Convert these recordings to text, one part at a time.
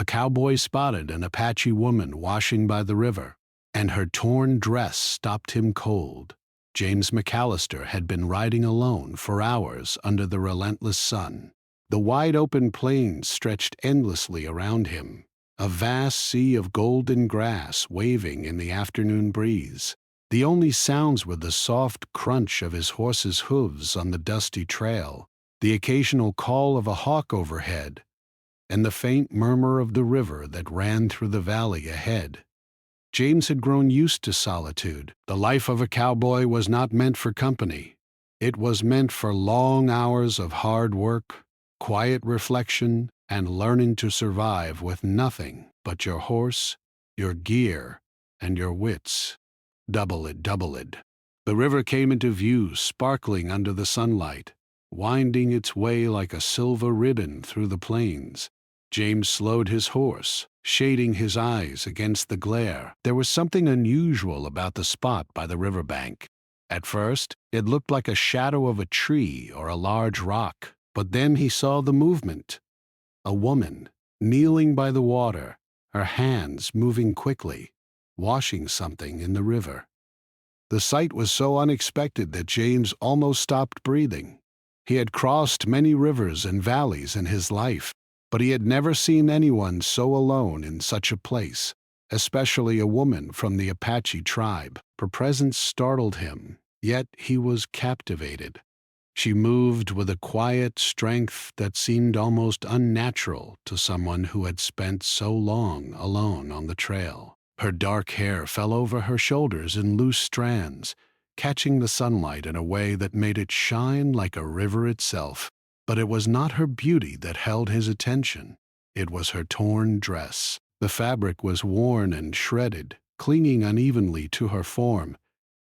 cowboy spotted an Apache woman washing by the river, and her torn dress stopped him cold. James McAllister had been riding alone for hours under the relentless sun. The wide-open plains stretched endlessly around him, a vast sea of golden grass waving in the afternoon breeze. The only sounds were the soft crunch of his horse's hooves on the dusty trail, the occasional call of a hawk overhead, and the faint murmur of the river that ran through the valley ahead. James had grown used to solitude. The life of a cowboy was not meant for company. It was meant for long hours of hard work, quiet reflection, and learning to survive with nothing but your horse, your gear, and your wits. Double-it. The river came into view, sparkling under the sunlight, winding its way like a silver ribbon through the plains. James slowed his horse, shading his eyes against the glare. There was something unusual about the spot by the riverbank. At first, it looked like a shadow of a tree or a large rock, but then he saw the movement. A woman, kneeling by the water, her hands moving quickly, washing something in the river. The sight was so unexpected that James almost stopped breathing. He had crossed many rivers and valleys in his life, but he had never seen anyone so alone in such a place, especially a woman from the Apache tribe. Her presence startled him, yet he was captivated. She moved with a quiet strength that seemed almost unnatural to someone who had spent so long alone on the trail. Her dark hair fell over her shoulders in loose strands, catching the sunlight in a way that made it shine like a river itself. But it was not her beauty that held his attention. It was her torn dress. The fabric was worn and shredded, clinging unevenly to her form,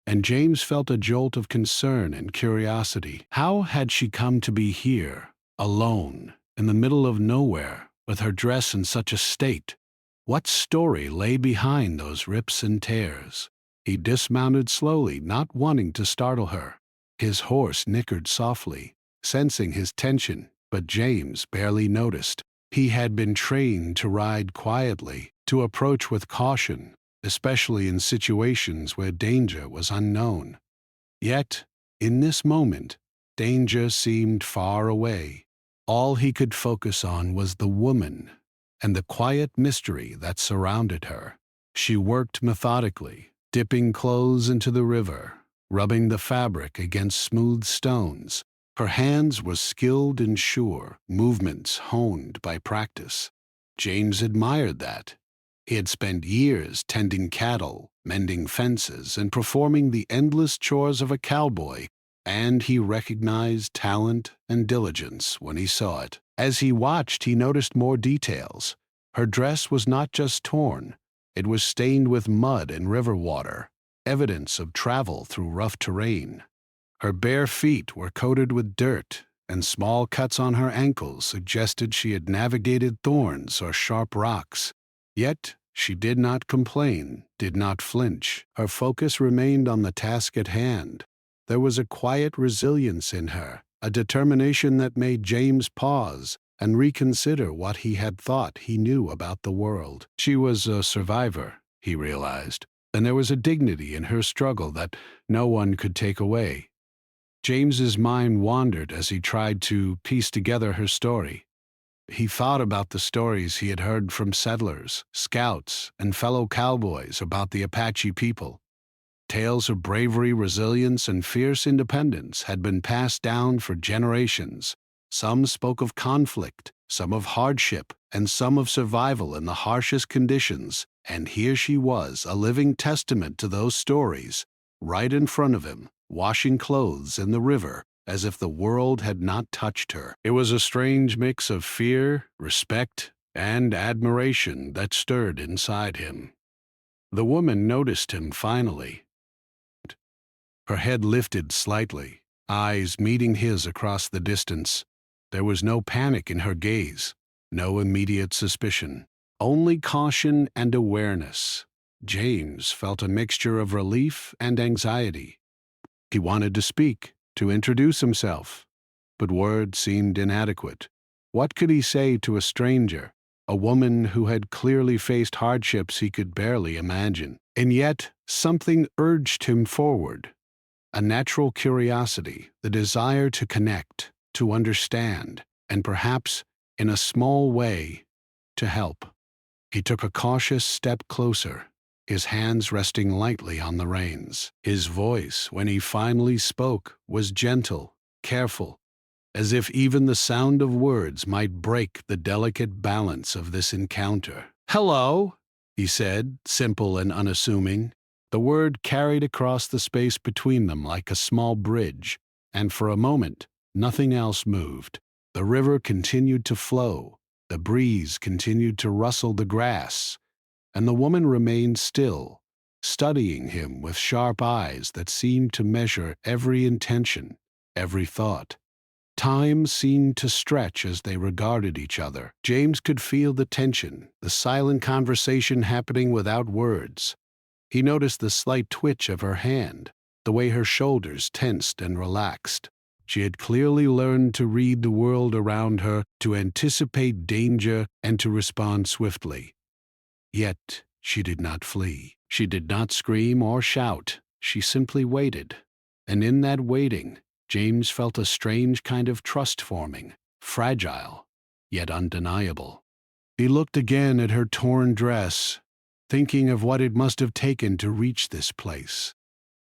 and James felt a jolt of concern and curiosity. How had she come to be here, alone, in the middle of nowhere, with her dress in such a state? What story lay behind those rips and tears? He dismounted slowly, not wanting to startle her. His horse nickered softly, sensing his tension, but James barely noticed. He had been trained to ride quietly, to approach with caution, especially in situations where danger was unknown. Yet, in this moment, danger seemed far away. All he could focus on was the woman and the quiet mystery that surrounded her. She worked methodically, dipping clothes into the river, rubbing the fabric against smooth stones. Her hands were skilled and sure, movements honed by practice. James admired that. He had spent years tending cattle, mending fences, and performing the endless chores of a cowboy, and he recognized talent and diligence when he saw it. As he watched, he noticed more details. Her dress was not just torn, it was stained with mud and river water, evidence of travel through rough terrain. Her bare feet were coated with dirt, and small cuts on her ankles suggested she had navigated thorns or sharp rocks. Yet she did not complain, did not flinch. Her focus remained on the task at hand. There was a quiet resilience in her, a determination that made James pause and reconsider what he had thought he knew about the world. She was a survivor, he realized, and there was a dignity in her struggle that no one could take away. James's mind wandered as he tried to piece together her story. He thought about the stories he had heard from settlers, scouts, and fellow cowboys about the Apache people. Tales of bravery, resilience, and fierce independence had been passed down for generations. Some spoke of conflict, some of hardship, and some of survival in the harshest conditions, and here she was, a living testament to those stories, right in front of him, washing clothes in the river, as if the world had not touched her. It was a strange mix of fear, respect, and admiration that stirred inside him. The woman noticed him finally. Her head lifted slightly, eyes meeting his across the distance. There was no panic in her gaze, no immediate suspicion, only caution and awareness. James felt a mixture of relief and anxiety. He wanted to speak, to introduce himself, but words seemed inadequate. What could he say to a stranger? a woman who had clearly faced hardships he could barely imagine. And yet, something urged him forward. A natural curiosity, the desire to connect, to understand, and perhaps, in a small way, to help. He took a cautious step closer, his hands resting lightly on the reins. His voice, when he finally spoke, was gentle, careful, as if even the sound of words might break the delicate balance of this encounter. "Hello," he said, simple and unassuming. The word carried across the space between them like a small bridge, and for a moment, nothing else moved. The river continued to flow, the breeze continued to rustle the grass, and the woman remained still, studying him with sharp eyes that seemed to measure every intention, every thought. Time seemed to stretch as they regarded each other. James could feel the tension, the silent conversation happening without words. He noticed the slight twitch of her hand, the way her shoulders tensed and relaxed. She had clearly learned to read the world around her, to anticipate danger, and to respond swiftly. Yet she did not flee. She did not scream or shout. She simply waited. And in that waiting, James felt a strange kind of trust forming, fragile, yet undeniable. He looked again at her torn dress, thinking of what it must have taken to reach this place.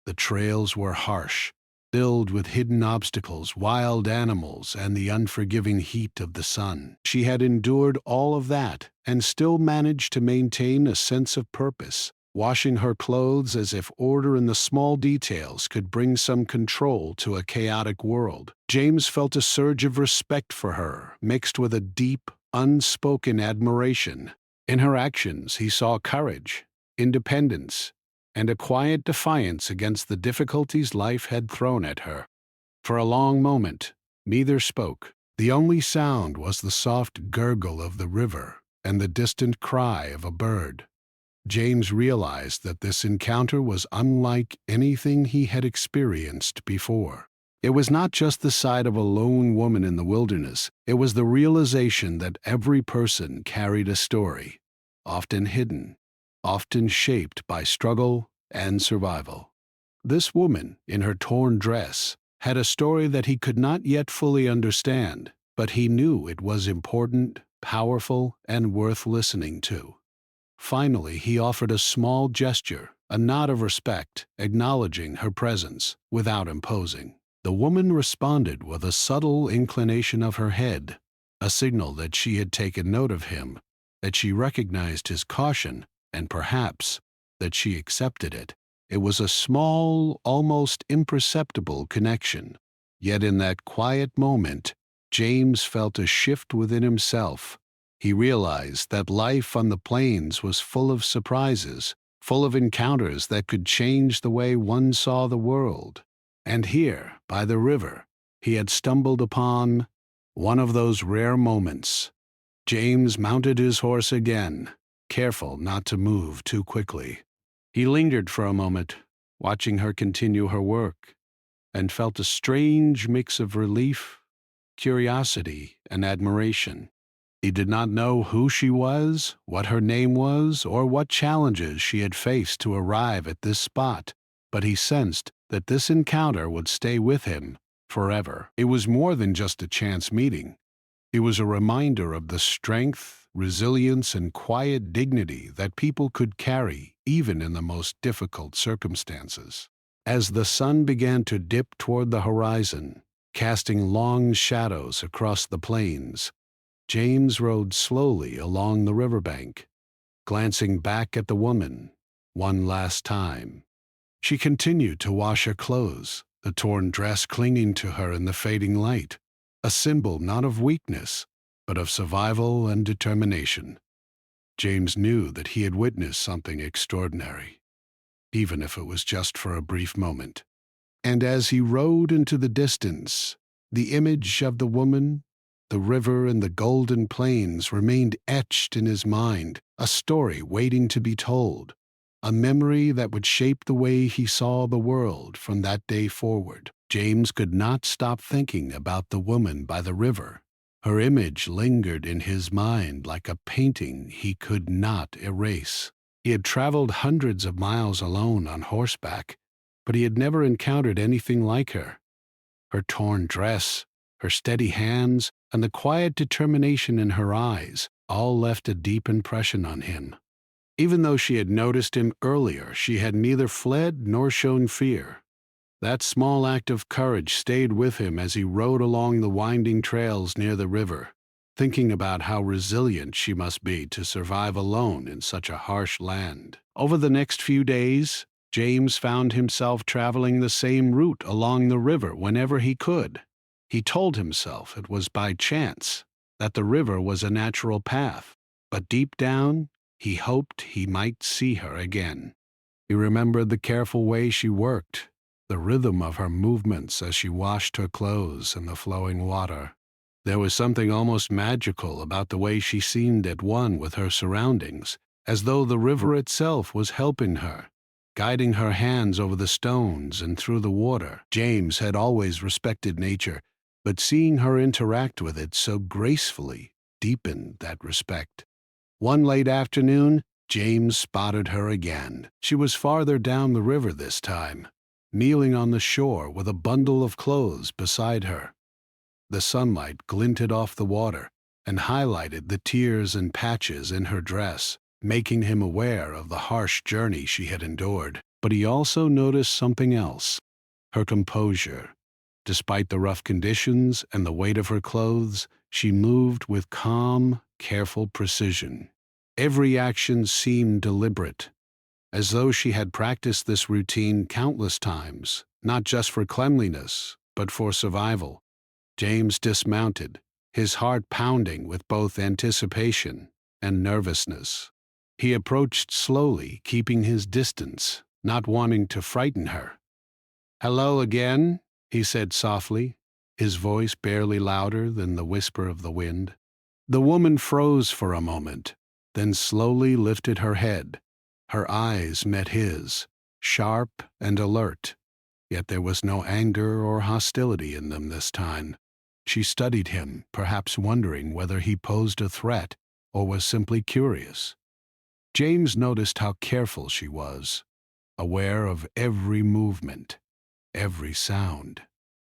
The trails were harsh, filled with hidden obstacles, wild animals, and the unforgiving heat of the sun. She had endured all of that and still managed to maintain a sense of purpose, washing her clothes as if order in the small details could bring some control to a chaotic world. James felt a surge of respect for her, mixed with a deep, unspoken admiration. In her actions, he saw courage, independence, and a quiet defiance against the difficulties life had thrown at her. For a long moment, neither spoke. The only sound was the soft gurgle of the river and the distant cry of a bird. James realized that this encounter was unlike anything he had experienced before. It was not just the sight of a lone woman in the wilderness, it was the realization that every person carried a story, often hidden, often shaped by struggle and survival. This woman, in her torn dress, had a story that he could not yet fully understand, but he knew it was important, powerful, and worth listening to. Finally, he offered a small gesture, a nod of respect, acknowledging her presence without imposing. The woman responded with a subtle inclination of her head, a signal that she had taken note of him, that she recognized his caution, and perhaps that she accepted it. It was a small, almost imperceptible connection. Yet in that quiet moment, James felt a shift within himself. He realized that life on the plains was full of surprises, full of encounters that could change the way one saw the world. And here, by the river, he had stumbled upon one of those rare moments. James mounted his horse again, careful not to move too quickly. He lingered for a moment, watching her continue her work, and felt a strange mix of relief, curiosity, and admiration. He did not know who she was, what her name was, or what challenges she had faced to arrive at this spot, but he sensed that this encounter would stay with him forever. It was more than just a chance meeting. It was a reminder of the strength, resilience, and quiet dignity that people could carry even in the most difficult circumstances. As the sun began to dip toward the horizon, casting long shadows across the plains, James rode slowly along the riverbank, glancing back at the woman one last time. She continued to wash her clothes, the torn dress clinging to her in the fading light, a symbol not of weakness, but of survival and determination. James knew that he had witnessed something extraordinary, even if it was just for a brief moment. And as he rode into the distance, the image of the woman, the river, and the golden plains remained etched in his mind, a story waiting to be told, a memory that would shape the way he saw the world from that day forward. James could not stop thinking about the woman by the river, Her image lingered in his mind like a painting he could not erase. He had traveled hundreds of miles alone on horseback, but he had never encountered anything like her. Her torn dress, her steady hands, and the quiet determination in her eyes all left a deep impression on him. Even though she had noticed him earlier, she had neither fled nor shown fear. That small act of courage stayed with him as he rode along the winding trails near the river, thinking about how resilient she must be to survive alone in such a harsh land. Over the next few days, James found himself traveling the same route along the river whenever he could. He told himself it was by chance, that the river was a natural path, but deep down, he hoped he might see her again. He remembered the careful way she worked, the rhythm of her movements as she washed her clothes in the flowing water. There was something almost magical about the way she seemed at one with her surroundings, as though the river itself was helping her, guiding her hands over the stones and through the water. James had always respected nature, but seeing her interact with it so gracefully deepened that respect. One late afternoon, James spotted her again. She was farther down the river this time, kneeling on the shore with a bundle of clothes beside her. The sunlight glinted off the water and highlighted the tears and patches in her dress, making him aware of the harsh journey she had endured. But he also noticed something else: her composure. Despite the rough conditions and the weight of her clothes, she moved with calm, careful precision. Every action seemed deliberate, as though she had practiced this routine countless times, not just for cleanliness, but for survival. James dismounted, his heart pounding with both anticipation and nervousness. He approached slowly, keeping his distance, not wanting to frighten her. "Hello again," he said softly, his voice barely louder than the whisper of the wind. The woman froze for a moment, then slowly lifted her head. Her eyes met his, sharp and alert, yet there was no anger or hostility in them this time. She studied him, perhaps wondering whether he posed a threat or was simply curious. James noticed how careful she was, aware of every movement, every sound.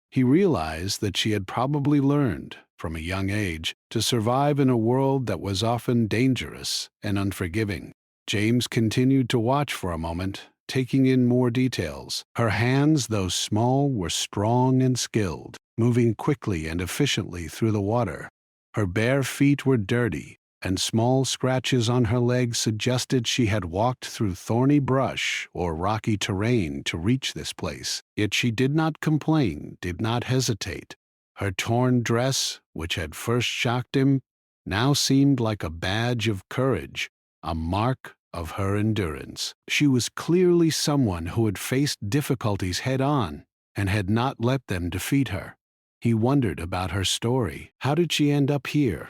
He realized that she had probably learned, from a young age, to survive in a world that was often dangerous and unforgiving. James continued to watch for a moment, taking in more details. Her hands, though small, were strong and skilled, moving quickly and efficiently through the water. Her bare feet were dirty, and small scratches on her legs suggested she had walked through thorny brush or rocky terrain to reach this place. Yet she did not complain, did not hesitate. Her torn dress, which had first shocked him, now seemed like a badge of courage, a mark of her endurance. She was clearly someone who had faced difficulties head-on and had not let them defeat her. He wondered about her story. How did she end up here,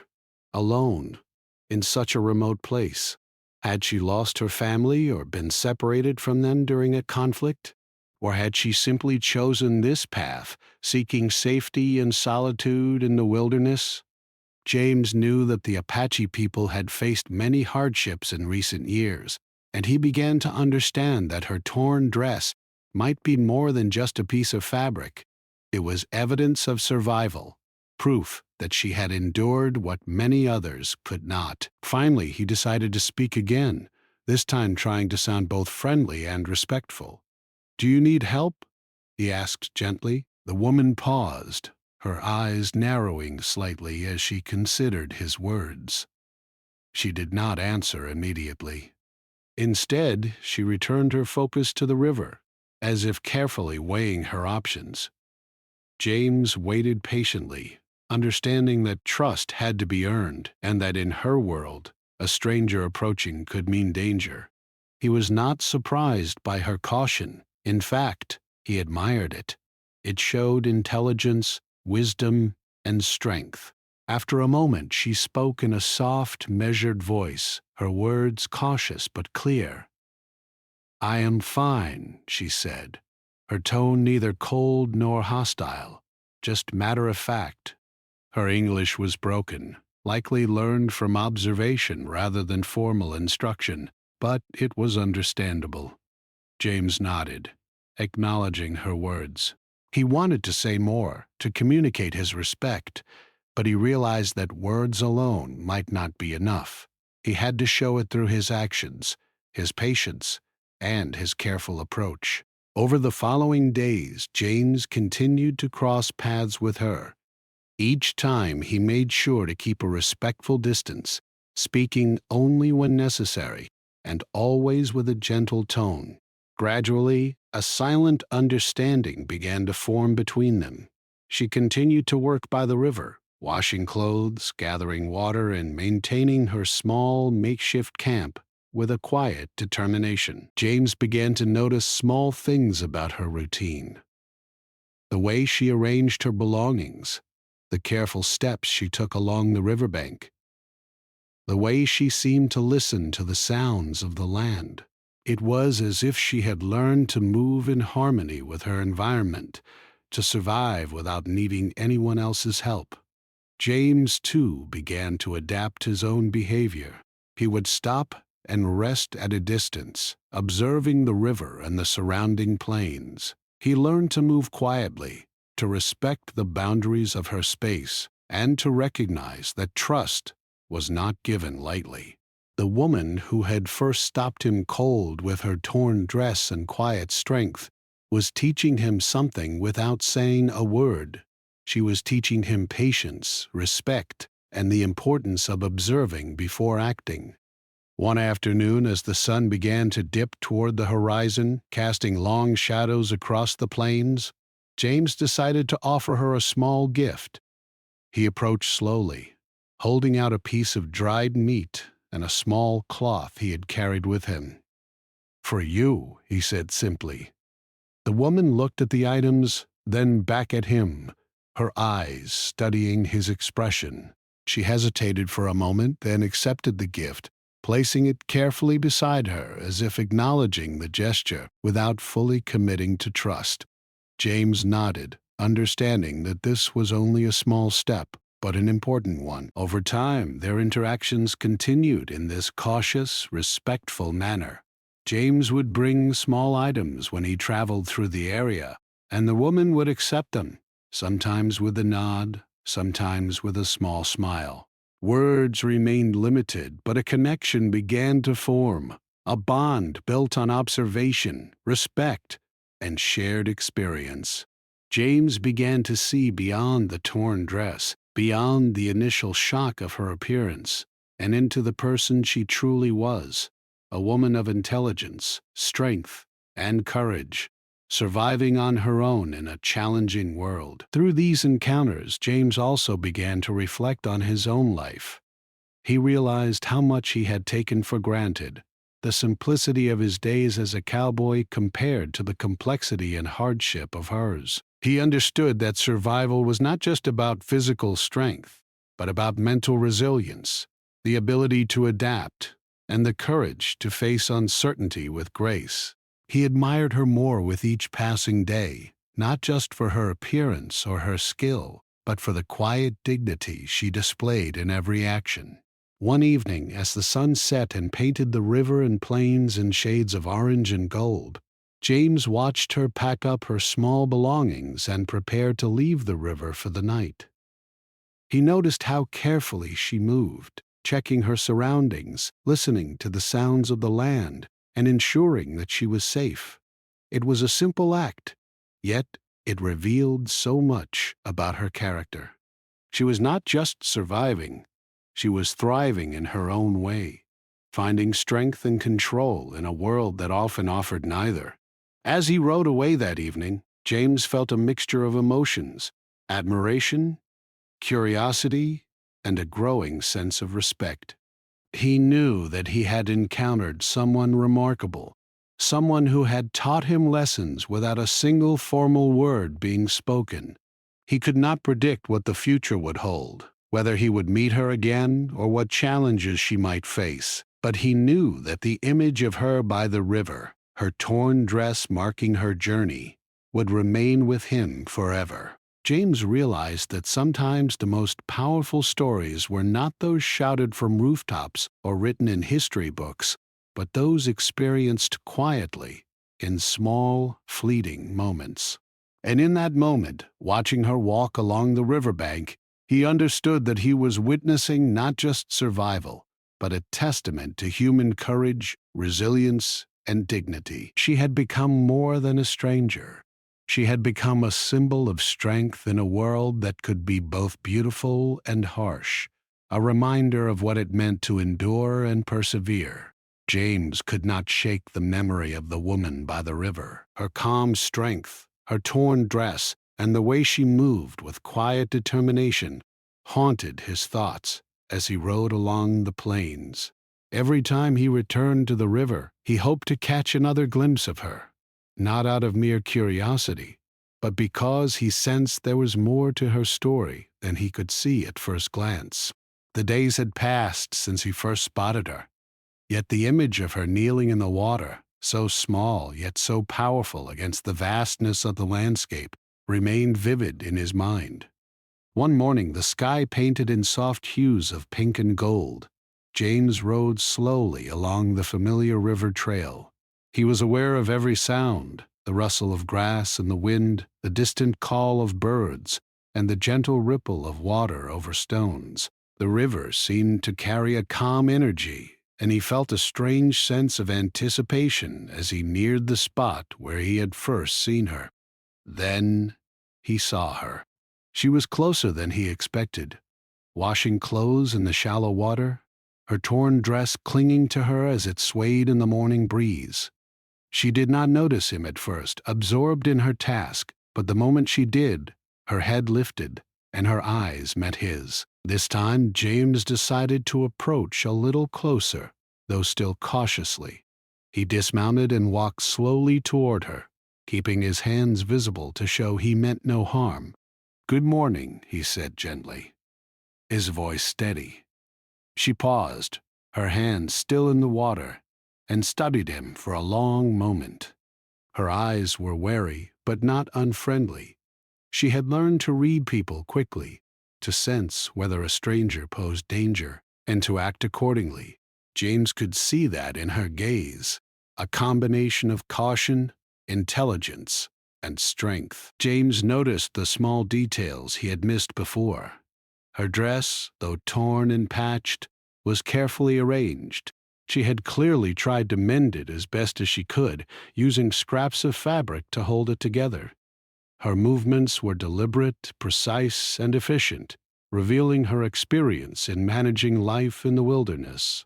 alone, in such a remote place? Had she lost her family or been separated from them during a conflict? Or had she simply chosen this path, seeking safety and solitude in the wilderness? James knew that the Apache people had faced many hardships in recent years, and he began to understand that her torn dress might be more than just a piece of fabric. It was evidence of survival, proof that she had endured what many others could not. Finally, he decided to speak again, this time trying to sound both friendly and respectful. "Do you need help?" he asked gently. The woman paused, her eyes narrowing slightly as she considered his words. She did not answer immediately. Instead, she returned her focus to the river, as if carefully weighing her options. James waited patiently, understanding that trust had to be earned, and that in her world, a stranger approaching could mean danger. He was not surprised by her caution. In fact, he admired it. It showed intelligence, wisdom, and strength. After a moment, she spoke in a soft, measured voice, her words cautious but clear. "I am fine," she said, her tone neither cold nor hostile, just matter of fact. Her English was broken, likely learned from observation rather than formal instruction, but it was understandable. James nodded, acknowledging her words. He wanted to say more, to communicate his respect, but he realized that words alone might not be enough. He had to show it through his actions, his patience, and his careful approach. Over the following days, James continued to cross paths with her. Each time he made sure to keep a respectful distance, speaking only when necessary, and always with a gentle tone. Gradually, a silent understanding began to form between them. She continued to work by the river, washing clothes, gathering water, and maintaining her small makeshift camp with a quiet determination. James began to notice small things about her routine. The way she arranged her belongings, the careful steps she took along the riverbank, the way she seemed to listen to the sounds of the land. It was as if she had learned to move in harmony with her environment, to survive without needing anyone else's help. James, too, began to adapt his own behavior. He would stop and rest at a distance, observing the river and the surrounding plains. He learned to move quietly, to respect the boundaries of her space, and to recognize that trust was not given lightly. The woman who had first stopped him cold with her torn dress and quiet strength was teaching him something without saying a word. She was teaching him patience, respect, and the importance of observing before acting. One afternoon, as the sun began to dip toward the horizon, casting long shadows across the plains, James decided to offer her a small gift. He approached slowly, holding out a piece of dried meat and a small cloth he had carried with him. "For you," he said simply. The woman looked at the items, then back at him, her eyes studying his expression. She hesitated for a moment, then accepted the gift, placing it carefully beside her as if acknowledging the gesture without fully committing to trust. James nodded, understanding that this was only a small step, but an important one. Over time, their interactions continued in this cautious, respectful manner. James would bring small items when he traveled through the area, and the woman would accept them, sometimes with a nod, sometimes with a small smile. Words remained limited, but a connection began to form, a bond built on observation, respect, and shared experience. James began to see beyond the torn dress, beyond the initial shock of her appearance, and into the person she truly was, a woman of intelligence, strength, and courage, surviving on her own in a challenging world. Through these encounters, James also began to reflect on his own life. He realized how much he had taken for granted, the simplicity of his days as a cowboy compared to the complexity and hardship of hers. He understood that survival was not just about physical strength, but about mental resilience, the ability to adapt, and the courage to face uncertainty with grace. He admired her more with each passing day, not just for her appearance or her skill, but for the quiet dignity she displayed in every action. One evening, as the sun set and painted the river and plains in shades of orange and gold, James watched her pack up her small belongings and prepare to leave the river for the night. He noticed how carefully she moved, checking her surroundings, listening to the sounds of the land, and ensuring that she was safe. It was a simple act, yet it revealed so much about her character. She was not just surviving, she was thriving in her own way, finding strength and control in a world that often offered neither. As he rode away that evening, James felt a mixture of emotions: admiration, curiosity, and a growing sense of respect. He knew that he had encountered someone remarkable, someone who had taught him lessons without a single formal word being spoken. He could not predict what the future would hold, whether he would meet her again or what challenges she might face, but he knew that the image of her by the river, her torn dress marking her journey, would remain with him forever. James realized that sometimes the most powerful stories were not those shouted from rooftops or written in history books, but those experienced quietly, in small, fleeting moments. And in that moment, watching her walk along the riverbank, he understood that he was witnessing not just survival, but a testament to human courage, resilience, and dignity. She had become more than a stranger. She had become a symbol of strength in a world that could be both beautiful and harsh, a reminder of what it meant to endure and persevere. James could not shake the memory of the woman by the river, her calm strength, her torn dress, and the way she moved with quiet determination haunted his thoughts as he rode along the plains. Every time he returned to the river, he hoped to catch another glimpse of her, not out of mere curiosity, but because he sensed there was more to her story than he could see at first glance. The days had passed since he first spotted her, yet the image of her kneeling in the water, so small yet so powerful against the vastness of the landscape, remained vivid in his mind. One morning, the sky painted in soft hues of pink and gold, James rode slowly along the familiar river trail. He was aware of every sound, the rustle of grass in the wind, the distant call of birds, and the gentle ripple of water over stones. The river seemed to carry a calm energy, and he felt a strange sense of anticipation as he neared the spot where he had first seen her. Then he saw her. She was closer than he expected, washing clothes in the shallow water, her torn dress clinging to her as it swayed in the morning breeze. She did not notice him at first, absorbed in her task, but the moment she did, her head lifted, and her eyes met his. This time, James decided to approach a little closer, though still cautiously. He dismounted and walked slowly toward her, keeping his hands visible to show he meant no harm. "Good morning," he said gently, his voice steady. She paused, her hands still in the water, and studied him for a long moment. Her eyes were wary, but not unfriendly. She had learned to read people quickly, to sense whether a stranger posed danger, and to act accordingly. James could see that in her gaze, a combination of caution, intelligence, and strength. James noticed the small details he had missed before. Her dress, though torn and patched, was carefully arranged. She had clearly tried to mend it as best as she could, using scraps of fabric to hold it together. Her movements were deliberate, precise, and efficient, revealing her experience in managing life in the wilderness.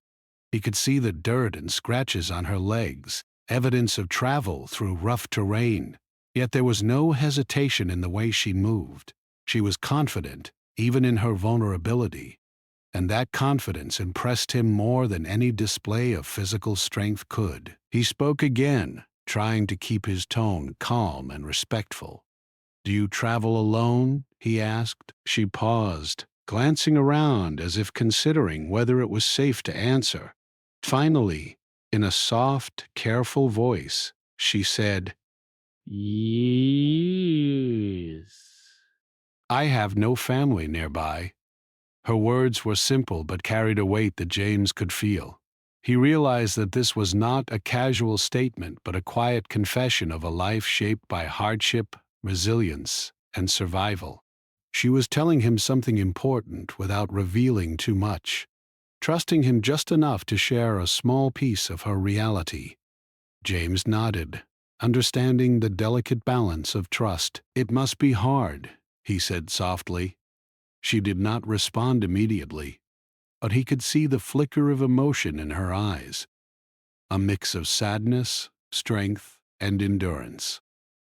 He could see the dirt and scratches on her legs, evidence of travel through rough terrain. Yet there was no hesitation in the way she moved. She was confident, even in her vulnerability, and that confidence impressed him more than any display of physical strength could. He spoke again, trying to keep his tone calm and respectful. "Do you travel alone?" he asked. She paused, glancing around as if considering whether it was safe to answer. Finally, in a soft, careful voice, she said, "Yes. I have no family nearby." Her words were simple but carried a weight that James could feel. He realized that this was not a casual statement but a quiet confession of a life shaped by hardship, resilience, and survival. She was telling him something important without revealing too much, trusting him just enough to share a small piece of her reality. James nodded, understanding the delicate balance of trust. "It must be hard," he said softly. She did not respond immediately, but he could see the flicker of emotion in her eyes, a mix of sadness, strength, and endurance.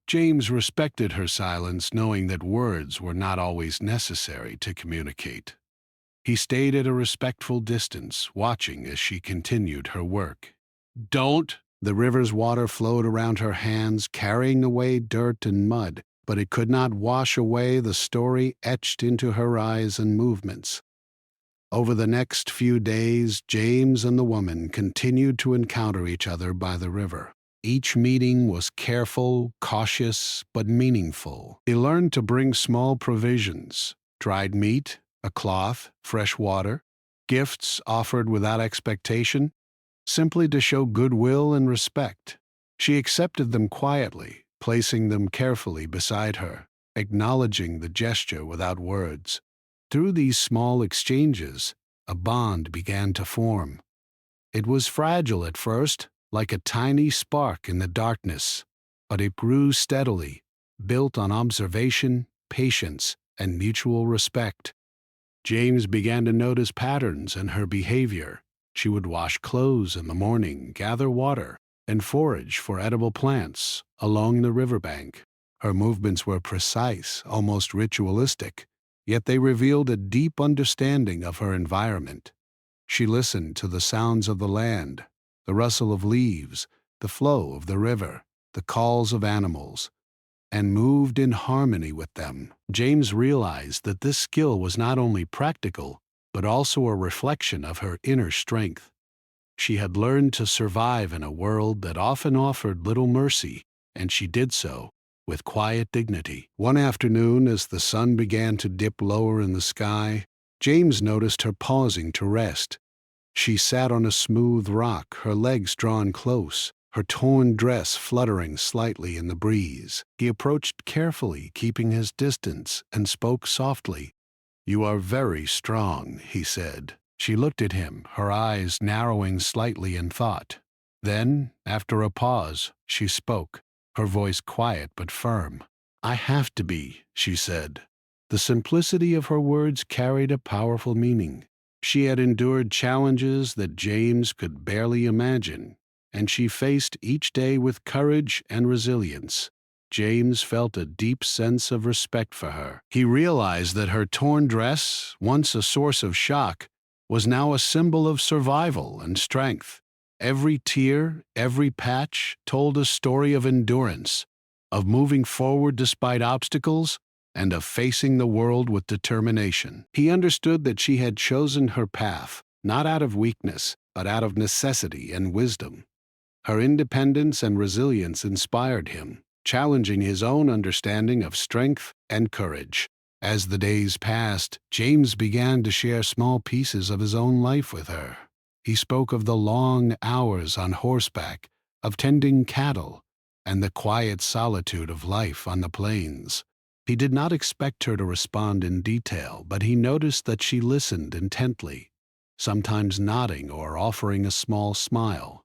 James respected her silence, knowing that words were not always necessary to communicate. He stayed at a respectful distance, watching as she continued her work. "Don't!" The river's water flowed around her hands, carrying away dirt and mud, but it could not wash away the story etched into her eyes and movements. Over the next few days, James and the woman continued to encounter each other by the river. Each meeting was careful, cautious, but meaningful. He learned to bring small provisions: dried meat, a cloth, fresh water, gifts offered without expectation, simply to show goodwill and respect. She accepted them quietly, placing them carefully beside her, acknowledging the gesture without words. Through these small exchanges, a bond began to form. It was fragile at first, like a tiny spark in the darkness, but it grew steadily, built on observation, patience, and mutual respect. James began to notice patterns in her behavior. She would wash clothes in the morning, gather water, and forage for edible plants along the riverbank. Her movements were precise, almost ritualistic, yet they revealed a deep understanding of her environment. She listened to the sounds of the land, the rustle of leaves, the flow of the river, the calls of animals, and moved in harmony with them. James realized that this skill was not only practical, but also a reflection of her inner strength. She had learned to survive in a world that often offered little mercy, and she did so with quiet dignity. One afternoon, as the sun began to dip lower in the sky, James noticed her pausing to rest. She sat on a smooth rock, her legs drawn close, her torn dress fluttering slightly in the breeze. He approached carefully, keeping his distance, and spoke softly. "You are very strong," he said. She looked at him, her eyes narrowing slightly in thought. Then, after a pause, she spoke, her voice quiet but firm. "I have to be," she said. The simplicity of her words carried a powerful meaning. She had endured challenges that James could barely imagine, and she faced each day with courage and resilience. James felt a deep sense of respect for her. He realized that her torn dress, once a source of shock, was now a symbol of survival and strength. Every tear, every patch told a story of endurance, of moving forward despite obstacles, and of facing the world with determination. He understood that she had chosen her path, not out of weakness, but out of necessity and wisdom. Her independence and resilience inspired him, challenging his own understanding of strength and courage. As the days passed, James began to share small pieces of his own life with her. He spoke of the long hours on horseback, of tending cattle, and the quiet solitude of life on the plains. He did not expect her to respond in detail, but he noticed that she listened intently, sometimes nodding or offering a small smile.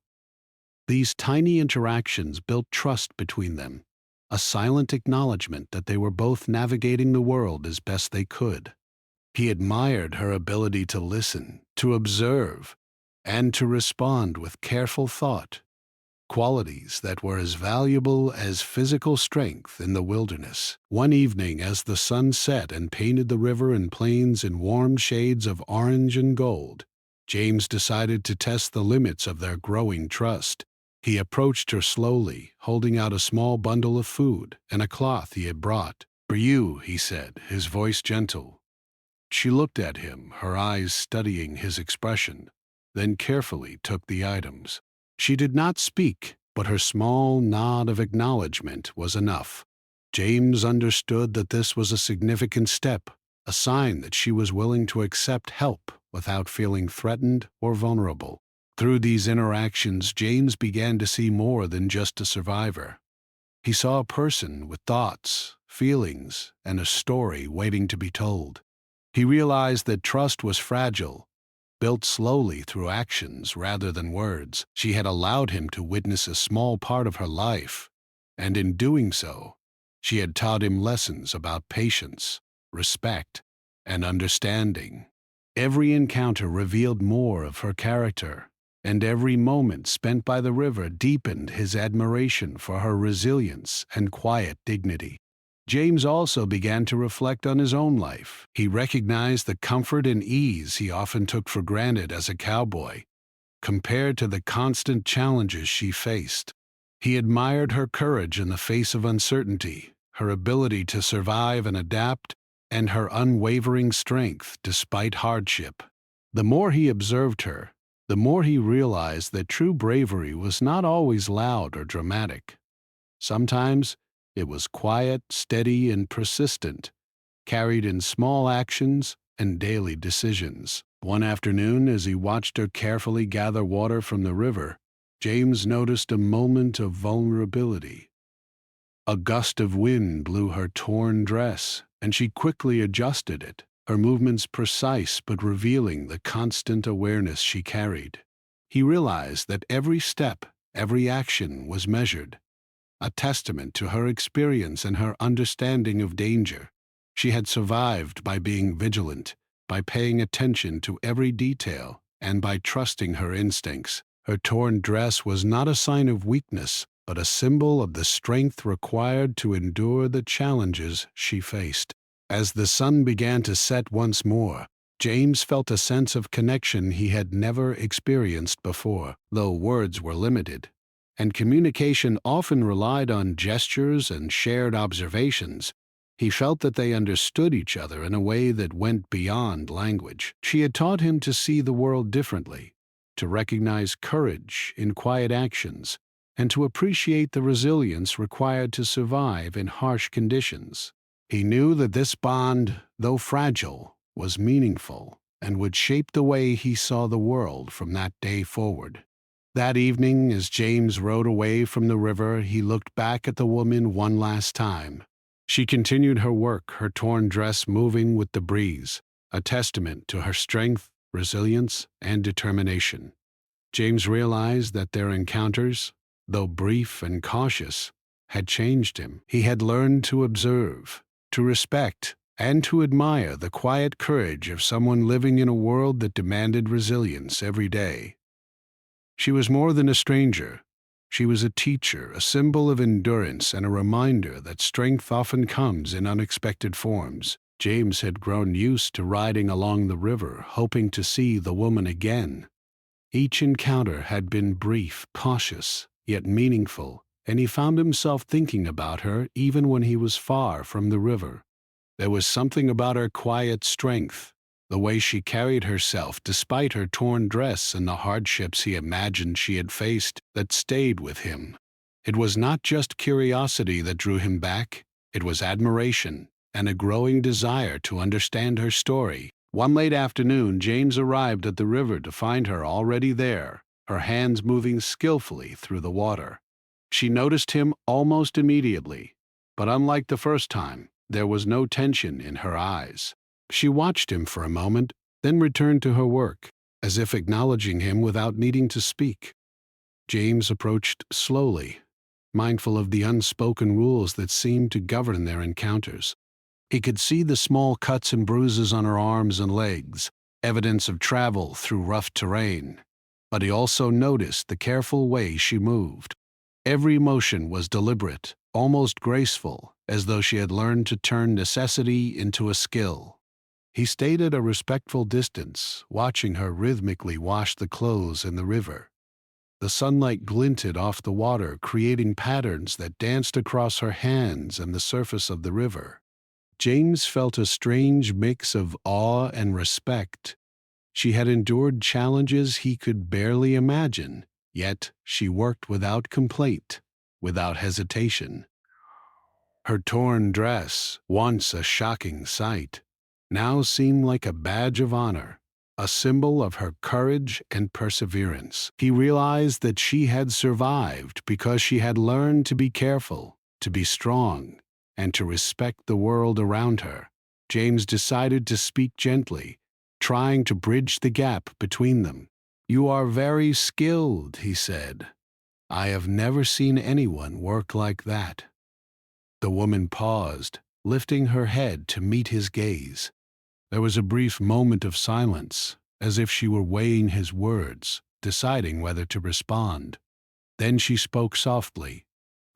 These tiny interactions built trust between them, a silent acknowledgement that they were both navigating the world as best they could. He admired her ability to listen, to observe, and to respond with careful thought, qualities that were as valuable as physical strength in the wilderness. One evening, as the sun set and painted the river and plains in warm shades of orange and gold, James decided to test the limits of their growing trust. He approached her slowly, holding out a small bundle of food and a cloth he had brought. "For you," he said, his voice gentle. She looked at him, her eyes studying his expression, then carefully took the items. She did not speak, but her small nod of acknowledgement was enough. James understood that this was a significant step, a sign that she was willing to accept help without feeling threatened or vulnerable. Through these interactions, James began to see more than just a survivor. He saw a person with thoughts, feelings, and a story waiting to be told. He realized that trust was fragile, built slowly through actions rather than words. She had allowed him to witness a small part of her life, and in doing so, she had taught him lessons about patience, respect, and understanding. Every encounter revealed more of her character, and every moment spent by the river deepened his admiration for her resilience and quiet dignity. James also began to reflect on his own life. He recognized the comfort and ease he often took for granted as a cowboy, compared to the constant challenges she faced. He admired her courage in the face of uncertainty, her ability to survive and adapt, and her unwavering strength despite hardship. The more he observed her, the more he realized that true bravery was not always loud or dramatic. Sometimes it was quiet, steady, and persistent, carried in small actions and daily decisions. One afternoon, as he watched her carefully gather water from the river, James noticed a moment of vulnerability. A gust of wind blew her torn dress, and she quickly adjusted it, her movements precise but revealing the constant awareness she carried. He realized that every step, every action was measured, a testament to her experience and her understanding of danger. She had survived by being vigilant, by paying attention to every detail, and by trusting her instincts. Her torn dress was not a sign of weakness, but a symbol of the strength required to endure the challenges she faced. As the sun began to set once more, James felt a sense of connection he had never experienced before, though words were limited, and communication often relied on gestures and shared observations. He felt that they understood each other in a way that went beyond language. She had taught him to see the world differently, to recognize courage in quiet actions, and to appreciate the resilience required to survive in harsh conditions. He knew that this bond, though fragile, was meaningful and would shape the way he saw the world from that day forward. That evening, as James rode away from the river, he looked back at the woman one last time. She continued her work, her torn dress moving with the breeze, a testament to her strength, resilience, and determination. James realized that their encounters, though brief and cautious, had changed him. He had learned to observe, to respect, and to admire the quiet courage of someone living in a world that demanded resilience every day. She was more than a stranger. She was a teacher, a symbol of endurance, and a reminder that strength often comes in unexpected forms. James had grown used to riding along the river, hoping to see the woman again. Each encounter had been brief, cautious, yet meaningful, and he found himself thinking about her even when he was far from the river. There was something about her quiet strength, the way she carried herself despite her torn dress and the hardships he imagined she had faced, that stayed with him. It was not just curiosity that drew him back, it was admiration and a growing desire to understand her story. One late afternoon, James arrived at the river to find her already there, her hands moving skillfully through the water. She noticed him almost immediately, but unlike the first time, there was no tension in her eyes. She watched him for a moment, then returned to her work, as if acknowledging him without needing to speak. James approached slowly, mindful of the unspoken rules that seemed to govern their encounters. He could see the small cuts and bruises on her arms and legs, evidence of travel through rough terrain. But he also noticed the careful way she moved. Every motion was deliberate, almost graceful, as though she had learned to turn necessity into a skill. He stayed at a respectful distance, watching her rhythmically wash the clothes in the river. The sunlight glinted off the water, creating patterns that danced across her hands and the surface of the river. James felt a strange mix of awe and respect. She had endured challenges he could barely imagine, yet she worked without complaint, without hesitation. Her torn dress, once a shocking sight, now seemed like a badge of honor, a symbol of her courage and perseverance. He realized that she had survived because she had learned to be careful, to be strong, and to respect the world around her. James decided to speak gently, trying to bridge the gap between them. "You are very skilled," he said. "I have never seen anyone work like that." The woman paused, lifting her head to meet his gaze. There was a brief moment of silence, as if she were weighing his words, deciding whether to respond. Then she spoke softly,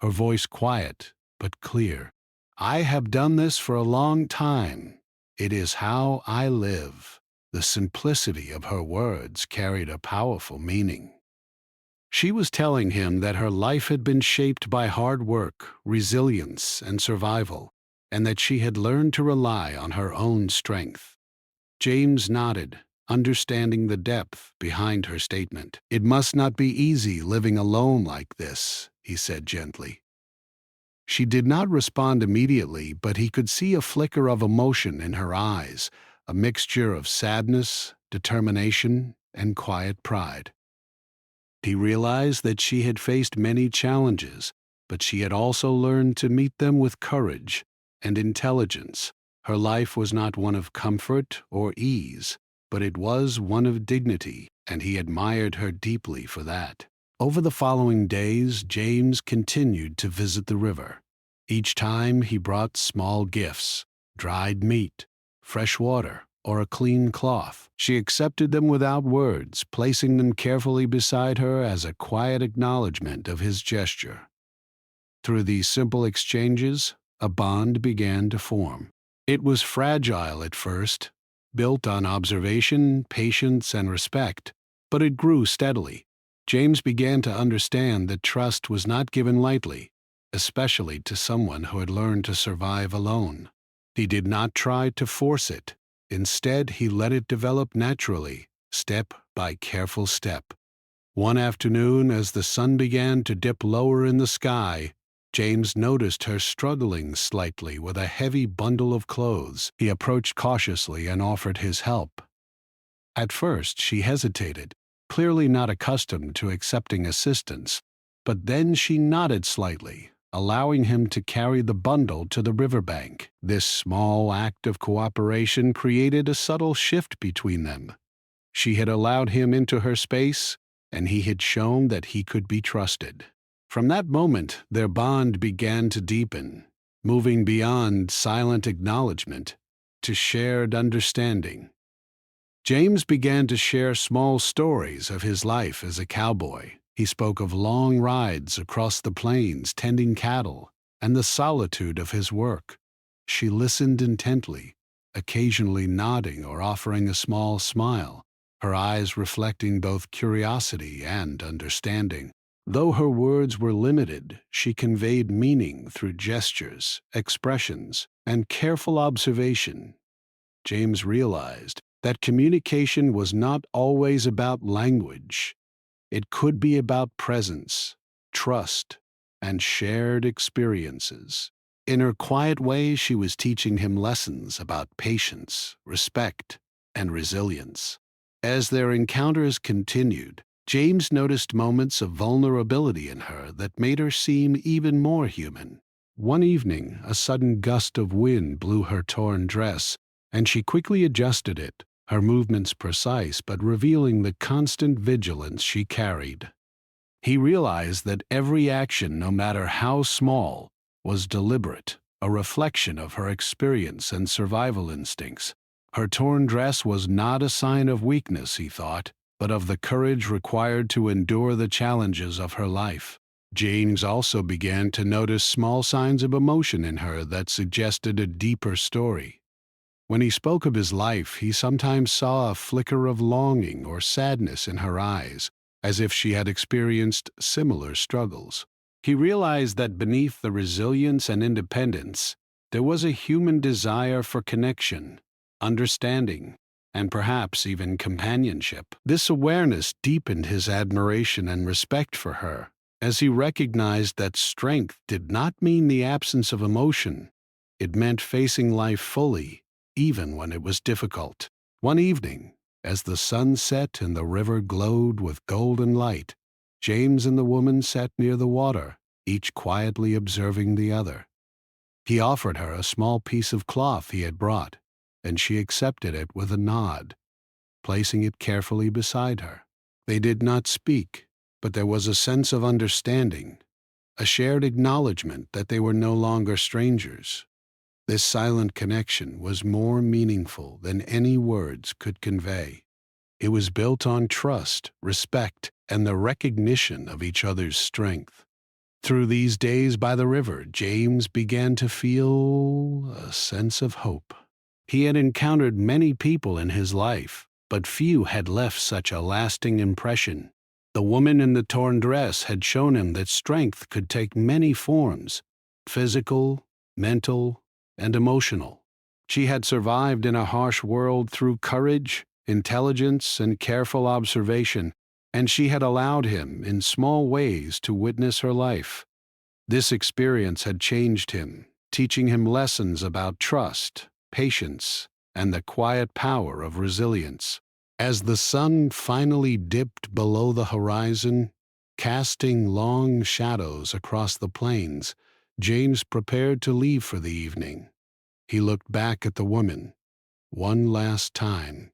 her voice quiet but clear. "I have done this for a long time. It is how I live." The simplicity of her words carried a powerful meaning. She was telling him that her life had been shaped by hard work, resilience, and survival, and that she had learned to rely on her own strength. James nodded, understanding the depth behind her statement. "It must not be easy living alone like this," he said gently. She did not respond immediately, but he could see a flicker of emotion in her eyes, a mixture of sadness, determination, and quiet pride. He realized that she had faced many challenges, but she had also learned to meet them with courage and intelligence. Her life was not one of comfort or ease, but it was one of dignity, and he admired her deeply for that. Over the following days, James continued to visit the river. Each time he brought small gifts, dried meat, fresh water, or a clean cloth. She accepted them without words, placing them carefully beside her as a quiet acknowledgement of his gesture. Through these simple exchanges, a bond began to form. It was fragile at first, built on observation, patience, and respect, but it grew steadily. James began to understand that trust was not given lightly, especially to someone who had learned to survive alone. He did not try to force it. Instead, he let it develop naturally, step by careful step. One afternoon, as the sun began to dip lower in the sky, James noticed her struggling slightly with a heavy bundle of clothes. He approached cautiously and offered his help. At first, she hesitated, clearly not accustomed to accepting assistance, but then she nodded slightly, allowing him to carry the bundle to the riverbank. This small act of cooperation created a subtle shift between them. She had allowed him into her space, and he had shown that he could be trusted. From that moment, their bond began to deepen, moving beyond silent acknowledgement to shared understanding. James began to share small stories of his life as a cowboy. He spoke of long rides across the plains tending cattle and the solitude of his work. She listened intently, occasionally nodding or offering a small smile, her eyes reflecting both curiosity and understanding. Though her words were limited, she conveyed meaning through gestures, expressions, and careful observation. James realized that communication was not always about language. It could be about presence, trust, and shared experiences. In her quiet way, she was teaching him lessons about patience, respect, and resilience. As their encounters continued, James noticed moments of vulnerability in her that made her seem even more human. One evening, a sudden gust of wind blew her torn dress, and she quickly adjusted it, her movements precise but revealing the constant vigilance she carried. He realized that every action, no matter how small, was deliberate, a reflection of her experience and survival instincts. Her torn dress was not a sign of weakness, he thought, but of the courage required to endure the challenges of her life. James also began to notice small signs of emotion in her that suggested a deeper story. When he spoke of his life, he sometimes saw a flicker of longing or sadness in her eyes, as if she had experienced similar struggles. He realized that beneath the resilience and independence, there was a human desire for connection, understanding, and perhaps even companionship. This awareness deepened his admiration and respect for her, as he recognized that strength did not mean the absence of emotion. It meant facing life fully, even when it was difficult. One evening, as the sun set and the river glowed with golden light, James and the woman sat near the water, each quietly observing the other. He offered her a small piece of cloth he had brought, and she accepted it with a nod, placing it carefully beside her. They did not speak, but there was a sense of understanding, a shared acknowledgement that they were no longer strangers. This silent connection was more meaningful than any words could convey. It was built on trust, respect, and the recognition of each other's strength. Through these days by the river, James began to feel a sense of hope. He had encountered many people in his life, but few had left such a lasting impression. The woman in the torn dress had shown him that strength could take many forms: physical, mental, and emotional. She had survived in a harsh world through courage, intelligence, and careful observation, and she had allowed him, in small ways, to witness her life. This experience had changed him, teaching him lessons about trust, patience, and the quiet power of resilience. As the sun finally dipped below the horizon, casting long shadows across the plains, James prepared to leave for the evening. He looked back at the woman one last time.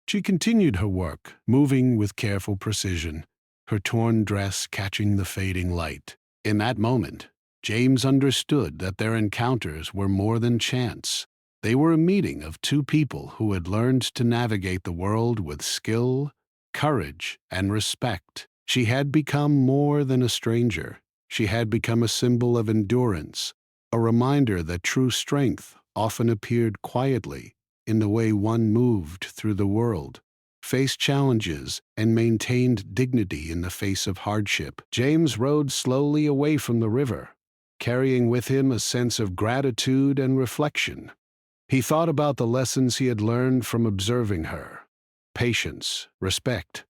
She continued her work, moving with careful precision, her torn dress catching the fading light. In that moment, James understood that their encounters were more than chance. They were a meeting of two people who had learned to navigate the world with skill, courage, and respect. She had become more than a stranger. She had become a symbol of endurance, a reminder that true strength often appeared quietly in the way one moved through the world, faced challenges, and maintained dignity in the face of hardship. James rode slowly away from the river, carrying with him a sense of gratitude and reflection. He thought about the lessons he had learned from observing her: patience, respect,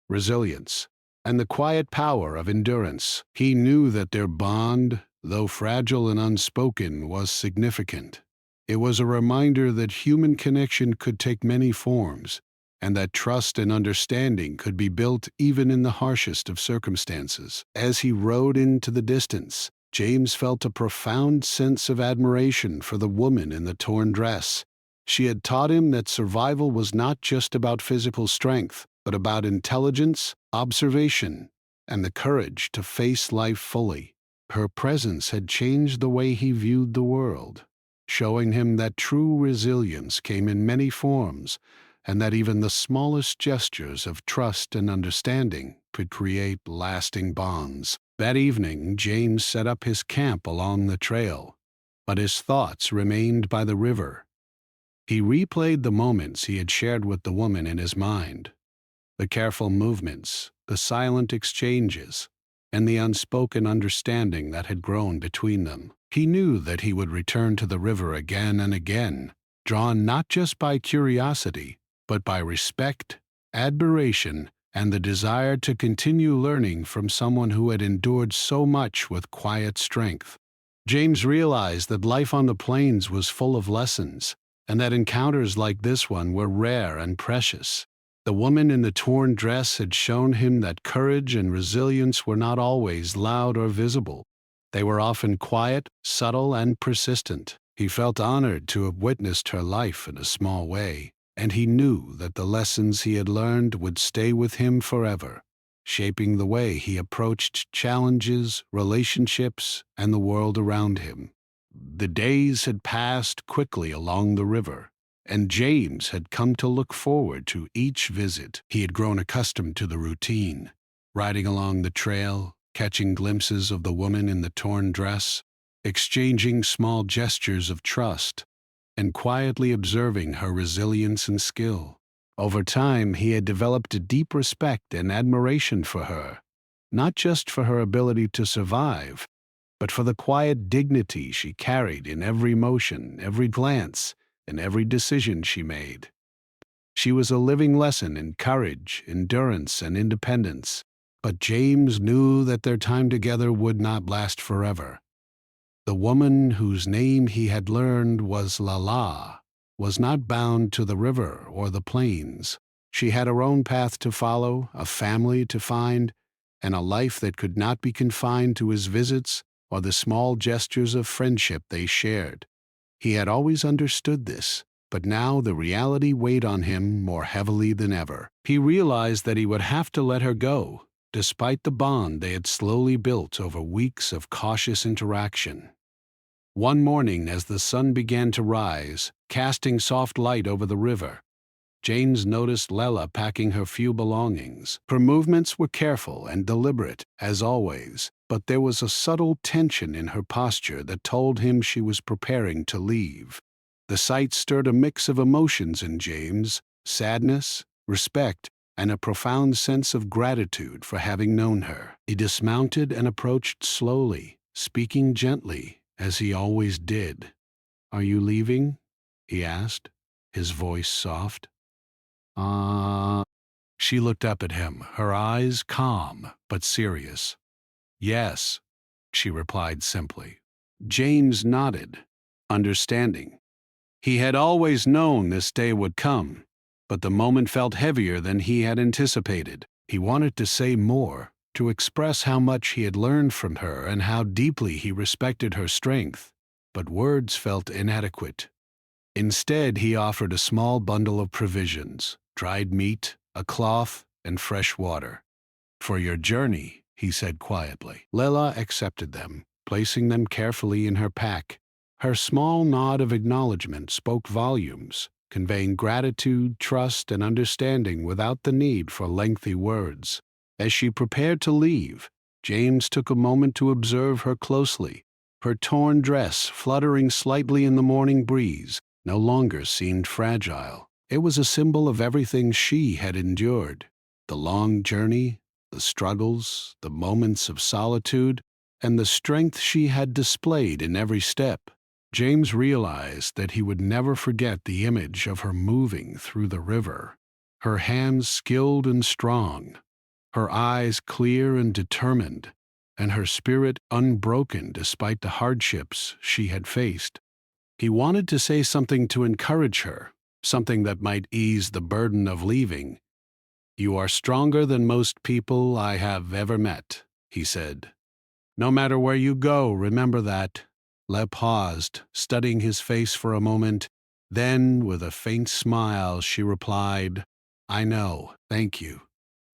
resilience, and the quiet power of endurance. He knew that their bond, though fragile and unspoken, was significant. It was a reminder that human connection could take many forms, and that trust and understanding could be built even in the harshest of circumstances. As he rode into the distance, James felt a profound sense of admiration for the woman in the torn dress. She had taught him that survival was not just about physical strength, but about intelligence, observation, and the courage to face life fully. Her presence had changed the way he viewed the world, showing him that true resilience came in many forms, and that even the smallest gestures of trust and understanding could create lasting bonds. That evening, James set up his camp along the trail, but his thoughts remained by the river. He replayed the moments he had shared with the woman in his mind, the careful movements, the silent exchanges, and the unspoken understanding that had grown between them. He knew that he would return to the river again and again, drawn not just by curiosity, but by respect, admiration, and the desire to continue learning from someone who had endured so much with quiet strength. James realized that life on the plains was full of lessons, and that encounters like this one were rare and precious. The woman in the torn dress had shown him that courage and resilience were not always loud or visible. They were often quiet, subtle, and persistent. He felt honored to have witnessed her life in a small way, and he knew that the lessons he had learned would stay with him forever, shaping the way he approached challenges, relationships, and the world around him. The days had passed quickly along the river, and James had come to look forward to each visit. He had grown accustomed to the routine, riding along the trail, catching glimpses of the woman in the torn dress, exchanging small gestures of trust, and quietly observing her resilience and skill. Over time, he had developed a deep respect and admiration for her, not just for her ability to survive, but for the quiet dignity she carried in every motion, every glance, and every decision she made. She was a living lesson in courage, endurance, and independence, but James knew that their time together would not last forever. The woman whose name he had learned was Lala was not bound to the river or the plains. She had her own path to follow, a family to find, and a life that could not be confined to his visits or the small gestures of friendship they shared. He had always understood this, but now the reality weighed on him more heavily than ever. He realized that he would have to let her go, despite the bond they had slowly built over weeks of cautious interaction. One morning, as the sun began to rise, casting soft light over the river, James noticed Lela packing her few belongings. Her movements were careful and deliberate, as always, but there was a subtle tension in her posture that told him she was preparing to leave. The sight stirred a mix of emotions in James: sadness, respect, and a profound sense of gratitude for having known her. He dismounted and approached slowly, speaking gently, as he always did. "Are you leaving?" he asked, his voice soft. Uh, she looked up at him, her eyes calm but serious. Yes, she replied simply. James nodded, understanding. He had always known this day would come, but the moment felt heavier than he had anticipated. He wanted to say more, to express how much he had learned from her and how deeply he respected her strength, but words felt inadequate. Instead, he offered a small bundle of provisions, dried meat, a cloth, and fresh water. For your journey, he said quietly. Lela accepted them, placing them carefully in her pack. Her small nod of acknowledgement spoke volumes, conveying gratitude, trust, and understanding without the need for lengthy words. As she prepared to leave, James took a moment to observe her closely. Her torn dress, fluttering slightly in the morning breeze, no longer seemed fragile. It was a symbol of everything she had endured. The long journey, the struggles, the moments of solitude, and the strength she had displayed in every step. James realized that he would never forget the image of her moving through the river, her hands skilled and strong, her eyes clear and determined, and her spirit unbroken despite the hardships she had faced. He wanted to say something to encourage her, something that might ease the burden of leaving. You are stronger than most people I have ever met, he said. No matter where you go, remember that. Le paused, studying his face for a moment. Then, with a faint smile, she replied, I know, thank you.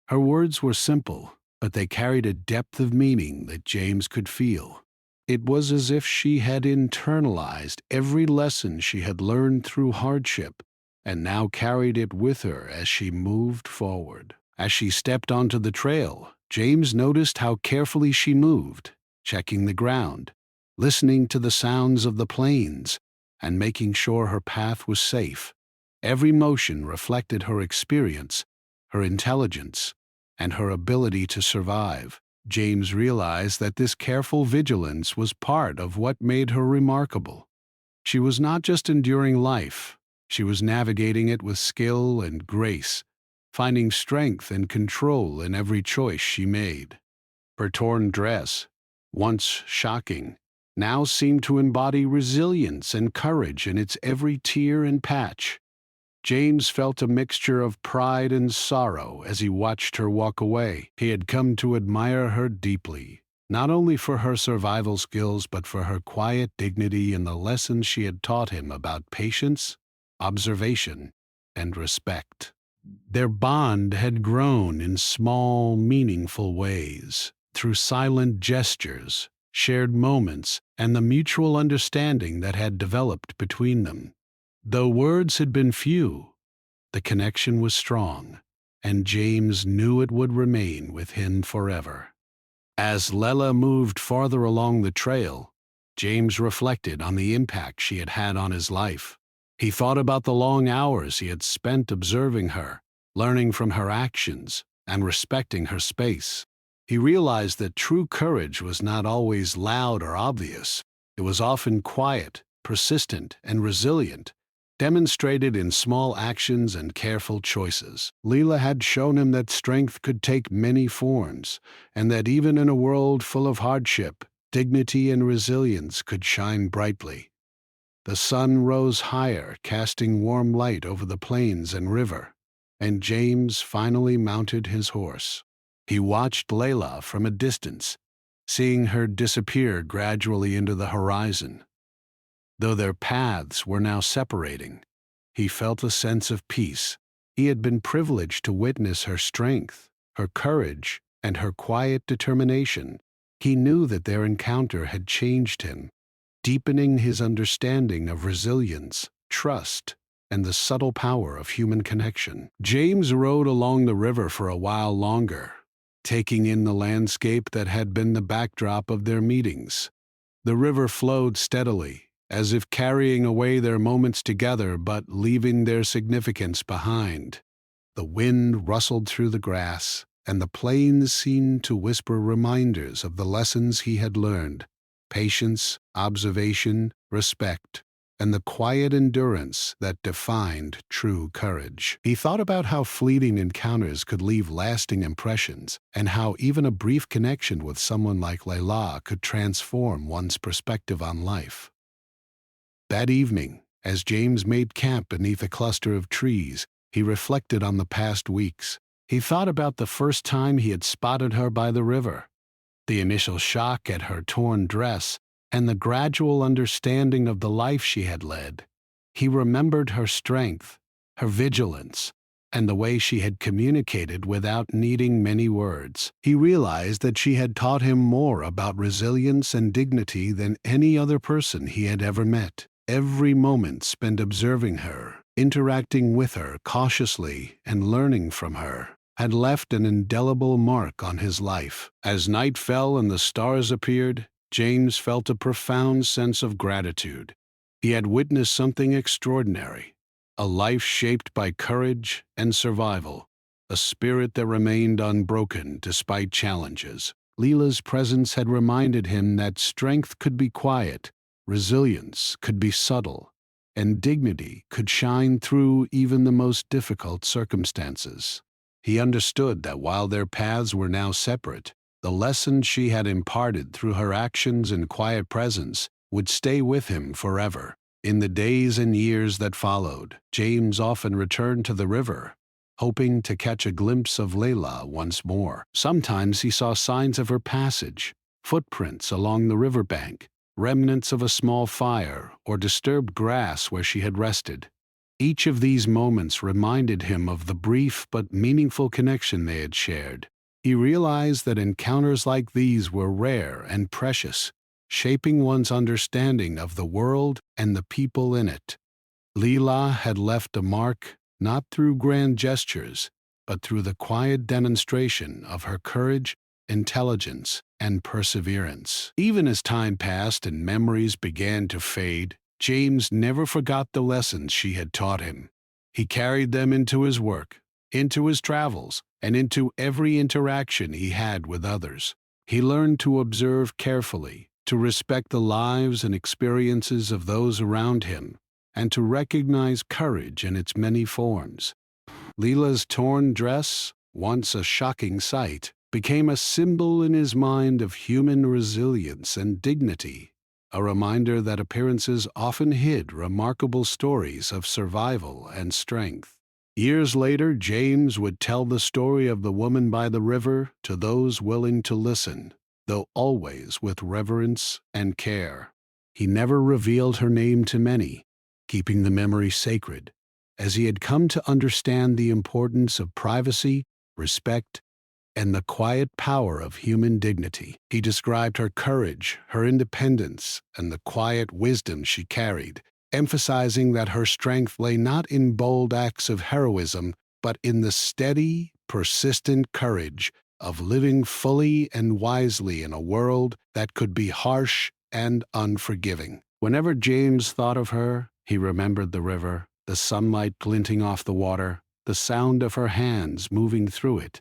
Her words were simple, but they carried a depth of meaning that James could feel. It was as if she had internalized every lesson she had learned through hardship, and now carried it with her as she moved forward. As she stepped onto the trail, James noticed how carefully she moved, checking the ground, listening to the sounds of the plains, and making sure her path was safe. Every motion reflected her experience, her intelligence, and her ability to survive. James realized that this careful vigilance was part of what made her remarkable. She was not just enduring life, she was navigating it with skill and grace, finding strength and control in every choice she made. Her torn dress, once shocking, now seemed to embody resilience and courage in its every tear and patch. James felt a mixture of pride and sorrow as he watched her walk away. He had come to admire her deeply, not only for her survival skills but for her quiet dignity and the lessons she had taught him about patience, observation, and respect. Their bond had grown in small, meaningful ways, through silent gestures, shared moments, and the mutual understanding that had developed between them. Though words had been few, the connection was strong, and James knew it would remain with him forever. As Lela moved farther along the trail, James reflected on the impact she had had on his life. He thought about the long hours he had spent observing her, learning from her actions, and respecting her space. He realized that true courage was not always loud or obvious. It was often quiet, persistent, and resilient, demonstrated in small actions and careful choices. Leela had shown him that strength could take many forms, and that even in a world full of hardship, dignity and resilience could shine brightly. The sun rose higher, casting warm light over the plains and river, and James finally mounted his horse. He watched Layla from a distance, seeing her disappear gradually into the horizon. Though their paths were now separating, he felt a sense of peace. He had been privileged to witness her strength, her courage, and her quiet determination. He knew that their encounter had changed him, deepening his understanding of resilience, trust, and the subtle power of human connection. James rode along the river for a while longer, taking in the landscape that had been the backdrop of their meetings. The river flowed steadily, as if carrying away their moments together but leaving their significance behind. The wind rustled through the grass, and the plains seemed to whisper reminders of the lessons he had learned: patience, observation, respect, and the quiet endurance that defined true courage. He thought about how fleeting encounters could leave lasting impressions, and how even a brief connection with someone like Layla could transform one's perspective on life. That evening, as James made camp beneath a cluster of trees, he reflected on the past weeks. He thought about the first time he had spotted her by the river, the initial shock at her torn dress, and the gradual understanding of the life she had led. He remembered her strength, her vigilance, and the way she had communicated without needing many words. He realized that she had taught him more about resilience and dignity than any other person he had ever met. Every moment spent observing her, interacting with her cautiously, and learning from her had left an indelible mark on his life. As night fell and the stars appeared, James felt a profound sense of gratitude. He had witnessed something extraordinary, a life shaped by courage and survival, a spirit that remained unbroken despite challenges. Leela's presence had reminded him that strength could be quiet, resilience could be subtle, and dignity could shine through even the most difficult circumstances. He understood that while their paths were now separate, the lessons she had imparted through her actions and quiet presence would stay with him forever. In the days and years that followed, James often returned to the river, hoping to catch a glimpse of Layla once more. Sometimes he saw signs of her passage, footprints along the riverbank, remnants of a small fire, or disturbed grass where she had rested. Each of these moments reminded him of the brief but meaningful connection they had shared. He realized that encounters like these were rare and precious, shaping one's understanding of the world and the people in it. Leela had left a mark not through grand gestures, but through the quiet demonstration of her courage, intelligence, and perseverance. Even as time passed and memories began to fade, James never forgot the lessons she had taught him. He carried them into his work, into his travels, and into every interaction he had with others. He learned to observe carefully, to respect the lives and experiences of those around him, and to recognize courage in its many forms. Leela's torn dress, once a shocking sight, became a symbol in his mind of human resilience and dignity, a reminder that appearances often hid remarkable stories of survival and strength. Years later, James would tell the story of the woman by the river to those willing to listen, though always with reverence and care. He never revealed her name to many, keeping the memory sacred, as he had come to understand the importance of privacy, respect, and the quiet power of human dignity. He described her courage, her independence, and the quiet wisdom she carried, emphasizing that her strength lay not in bold acts of heroism, but in the steady, persistent courage of living fully and wisely in a world that could be harsh and unforgiving. Whenever James thought of her, he remembered the river, the sunlight glinting off the water, the sound of her hands moving through it,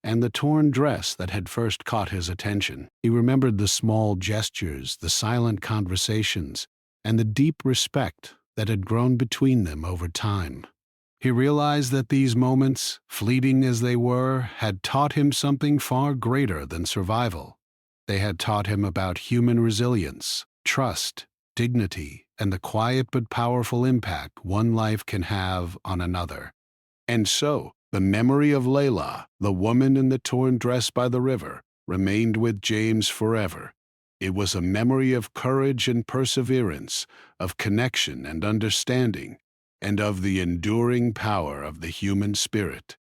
and the torn dress that had first caught his attention. He remembered the small gestures, the silent conversations, and the deep respect that had grown between them over time. He realized that these moments, fleeting as they were, had taught him something far greater than survival. They had taught him about human resilience, trust, dignity, and the quiet but powerful impact one life can have on another. And so, the memory of Layla, the woman in the torn dress by the river, remained with James forever. It was a memory of courage and perseverance, of connection and understanding, and of the enduring power of the human spirit.